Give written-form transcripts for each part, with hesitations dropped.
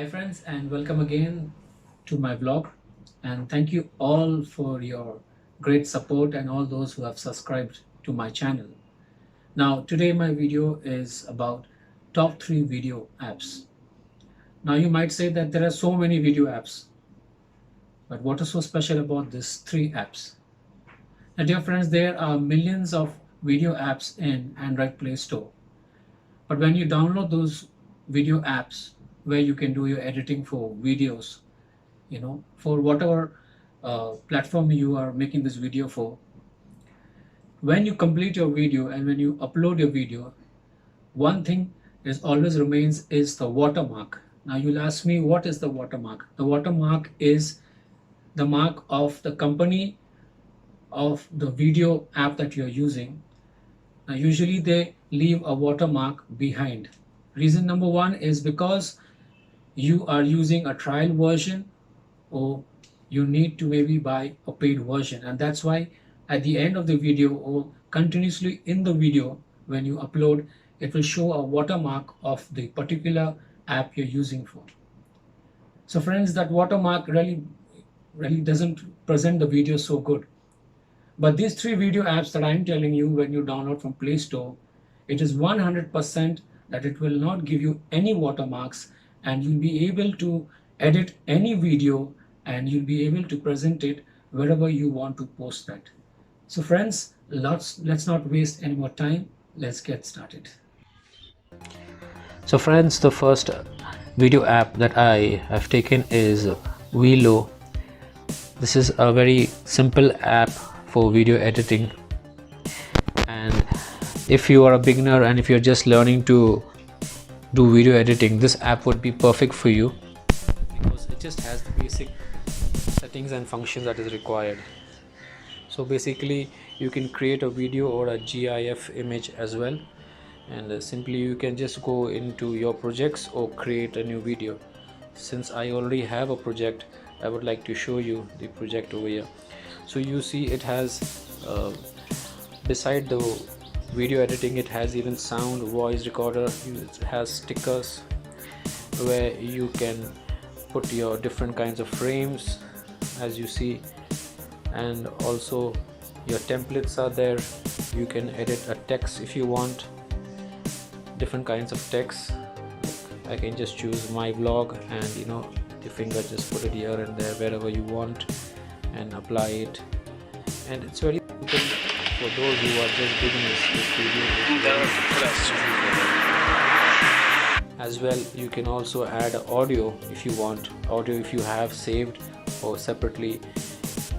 Hi friends, and welcome again to my vlog, and thank you all for your great support and all those who have subscribed to my channel. Now today my video is about top 3 video apps. Now you might say that there are so many video apps, but what is so special about these 3 apps? Now dear friends, there are millions of video apps in Android Play Store, but when you download those video apps where you can do your editing for videos, for whatever platform you are making this video for, when you complete your video and when you upload your video, one thing is always remains is the watermark. Now you'll ask me, what is the watermark? The watermark is the mark of the company of the video app that you're using. Now usually they leave a watermark behind. Reason number one is because you are using a trial version, or you need to maybe buy a paid version, and that's why at the end of the video or continuously in the video when you upload, it will show a watermark of the particular app you're using for. So friends, that watermark really doesn't present the video so good. But these 3 video apps that I'm telling you, when you download from Play Store, it is 100% that it will not give you any watermarks, and you'll be able to edit any video and you'll be able to present it wherever you want to post that. So friends, let's not waste any more time. Let's get started. So friends, the first video app that I have taken is VLLO. This is a very simple app for video editing, and if you are a beginner and if you're just learning to do video editing, this app would be perfect for you because it just has the basic settings and functions that is required. So basically you can create a video or a GIF image as well, and simply you can just go into your projects or create a new video. Since I already have a project, I would like to show you the project over here. So you see it has beside the video editing, it has even sound, voice recorder, it has stickers where you can put your different kinds of frames as you see, and also your templates are there. You can edit a text if you want, different kinds of text. I can just choose my vlog and the finger just put it here and there wherever you want and apply it, and it's very simple for those who are just beginners. This video as well. You can also add audio if you want, audio if you have saved, or separately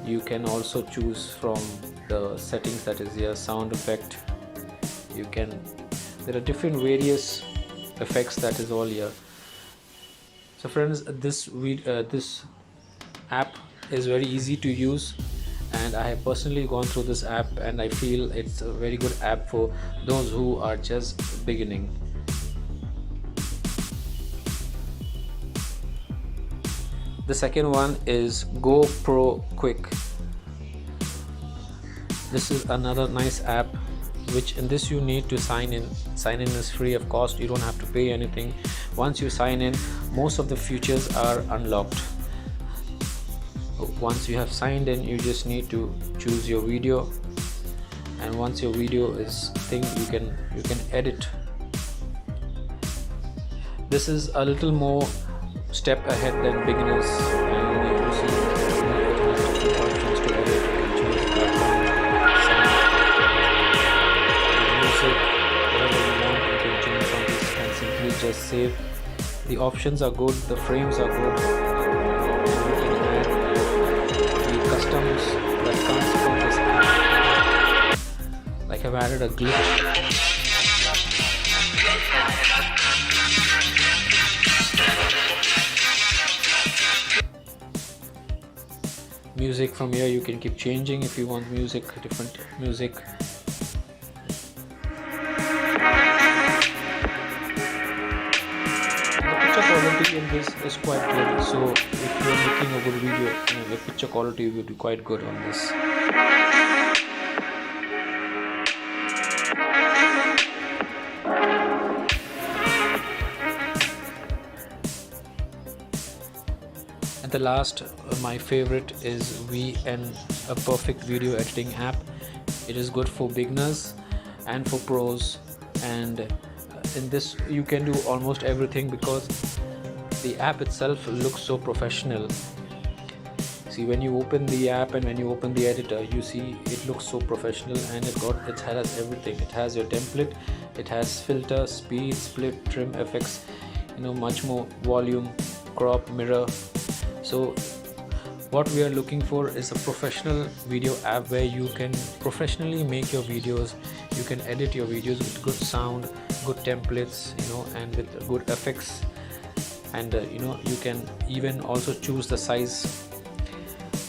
you can also choose from the settings that is here, sound effect. There are different various effects that is all here. So friends, this app is very easy to use, and I have personally gone through this app and I feel it's a very good app for those who are just beginning. The second one is GoPro Quik. This is another nice app, which in this you need to sign in. Sign in is free of cost, you don't have to pay anything. Once you sign in, most of the features are unlocked. Once you have signed in, you just need to choose your video, and once your video is you can edit. This is a little more step ahead than beginners, and you see it has different options to edit. You can choose background, sound, music, whatever you want. You can change from this and simply just save. The options are good, the frames are good, and you can add the customs that comes from this app. Like I've added a glitch. Music from here you can keep changing if you want music, different music. The picture quality in this is quite good, so if you're making a good video, the picture quality will be quite good on this. the last, my favorite is VN, a perfect video editing app. It is good for beginners and for pros, and in this you can do almost everything because the app itself looks so professional. See, when you open the app and when you open the editor, you see it looks so professional, and it has everything. It has your template, it has filter, speed, split, trim, effects, much more, volume, crop, mirror. So what we are looking for is a professional video app where you can professionally make your videos. You can edit your videos with good sound, good templates, and with good effects, and you can even also choose the size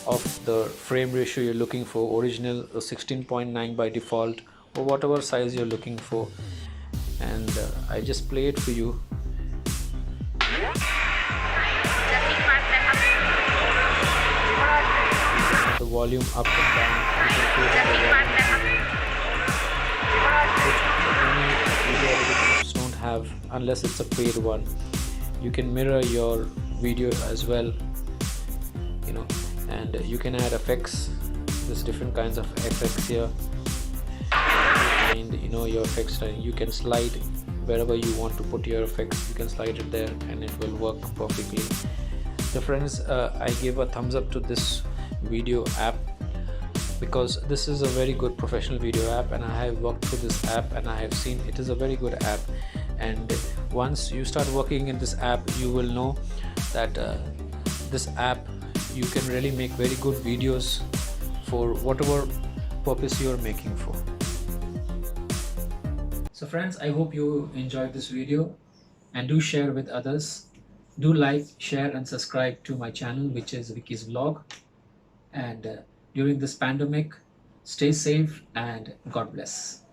of the frame ratio you're looking for, original 16.9 by default, or whatever size you're looking for. And I just play it for you. The volume up and down, you can play the volume, which many video editing apps don't have unless it's a paid one. You can mirror your video as well, and you can add effects. There's different kinds of effects here, and your effects, you can slide wherever you want to put your effects. You can slide it there and it will work perfectly. So friends, I give a thumbs up to this video app because this is a very good professional video app, and I have worked through this app and I have seen it is a very good app. And once you start working in this app, you will know that this app, you can really make very good videos for whatever purpose you are making for. So friends, I hope you enjoyed this video, and do share with others. Do like, share and subscribe to my channel, which is Vicky's Vlog. And during this pandemic, stay safe and God bless.